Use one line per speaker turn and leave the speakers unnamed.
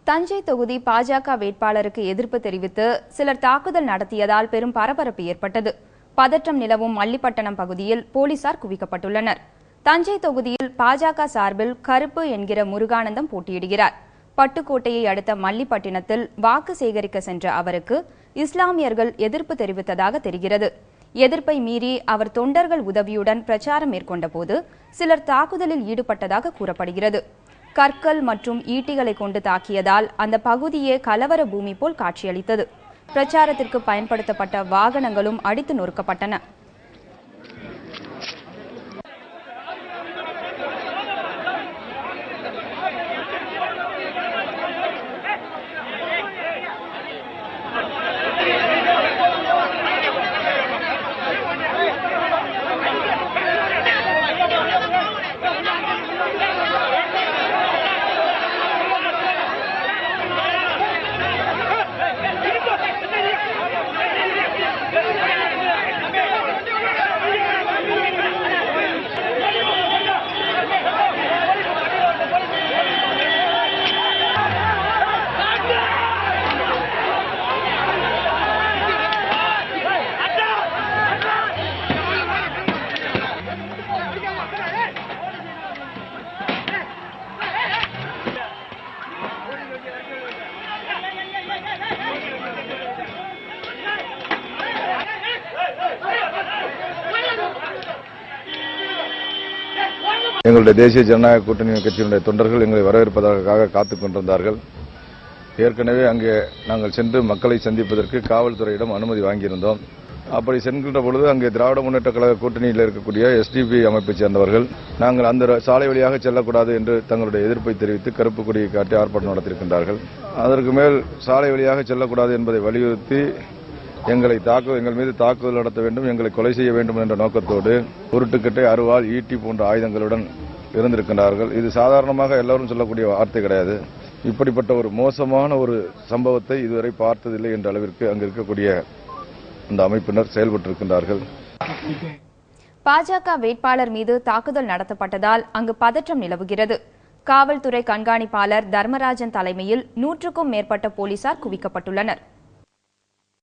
தஞ்சை தொகுதி பாஜக வேட்பாளருக்கு எதிர்ப்பு தெரிவித்து சிலர் தாக்குதல் நடத்தியதால் பெரும் பரபரப்பு ஏற்பட்டது. பதற்றம் நிலவும் மல்லிப்பட்டணம் பகுதியில் போலீசார் குவிக்கப்பட்டுள்ளனர். தஞ்சை தொகுதியில் பாஜக சார்பில் கருப்பு என்கிற முருகானந்தம் போட்டியிடுகிறார். பட்டுக்கோட்டையை அடுத்த மல்லிப்பட்டினத்தில் வாக்கு சேகரிக்க சென்ற அவருக்கு இஸ்லாமியர்கள் எதிர்ப்பு தெரிவித்ததாக தெரிகிறது. எதிர்ப்பை மீறி அவர் தொண்டர்கள் உதவியுடன் பிரச்சாரம் மேற்கொண்ட போது சிலர் தாக்குதலில் ஈடுபட்டதாக கூறப்படுகிறது. கற்கள் மற்றும் ஈட்டிகளை கொண்டு தாக்கியதால் அந்த பகுதியே கலவர பூமி போல் காட்சியளித்தது. பிரச்சாரத்திற்கு பயன்படுத்தப்பட்ட வாகனங்களும் அடித்து நொறுக்கப்பட்டன.
எங்களுடைய தேசிய ஜனநாயக கூட்டணி கட்சியினுடைய தொண்டர்கள் எங்களை வரவேற்பதற்காக காத்துக் கொண்டிருந்தார்கள். ஏற்கனவே அங்கே நாங்கள் சென்று மக்களை சந்திப்பதற்கு காவல்துறையிடம் அனுமதி வாங்கியிருந்தோம். அப்படி சென்கின்ற பொழுது அங்கே திராவிட முன்னேற்ற கழக கூட்டணியில் இருக்கக்கூடிய எஸ்டிபி அமைப்பைச் சேர்ந்தவர்கள் நாங்கள் அந்த சாலை வழியாக செல்லக்கூடாது என்று தங்களுடைய எதிர்ப்பை தெரிவித்து கருப்பு கொடியை காட்டி ஆர்ப்பாட்டம் நடத்தியிருக்கின்றார்கள். அதற்கு மேல் சாலை வழியாக செல்லக்கூடாது என்பதை வலியுறுத்தி எங்கள் மீது தாக்குதல் நடத்த வேண்டும், எங்களை கொலை செய்ய வேண்டும் என்ற நோக்கத்தோடு உருட்டுக்கட்டை, அருவாள், ஈட்டி போன்ற ஆயுதங்களுடன் இருந்திருக்கின்றார்கள். இது சாதாரணமாக எல்லாரும் சொல்லக்கூடிய வார்த்தை கிடையாது. இப்படிப்பட்ட ஒரு மோசமான ஒரு சம்பவத்தை இதுவரை பார்த்ததில்லை என்ற அளவிற்கு அங்கு இருக்கக்கூடிய அந்த அமைப்பினர் செயல்பட்டிருக்கின்றார்கள்.
பாஜக வேட்பாளர் மீது தாக்குதல் நடத்தப்பட்டதால் அங்கு பதற்றம் நிலவுகிறது. காவல்துறை கண்காணிப்பாளர் தர்மராஜன் தலைமையில் 100க்கும் மேற்பட்ட போலீசார் குவிக்கப்பட்டுள்ளனர்.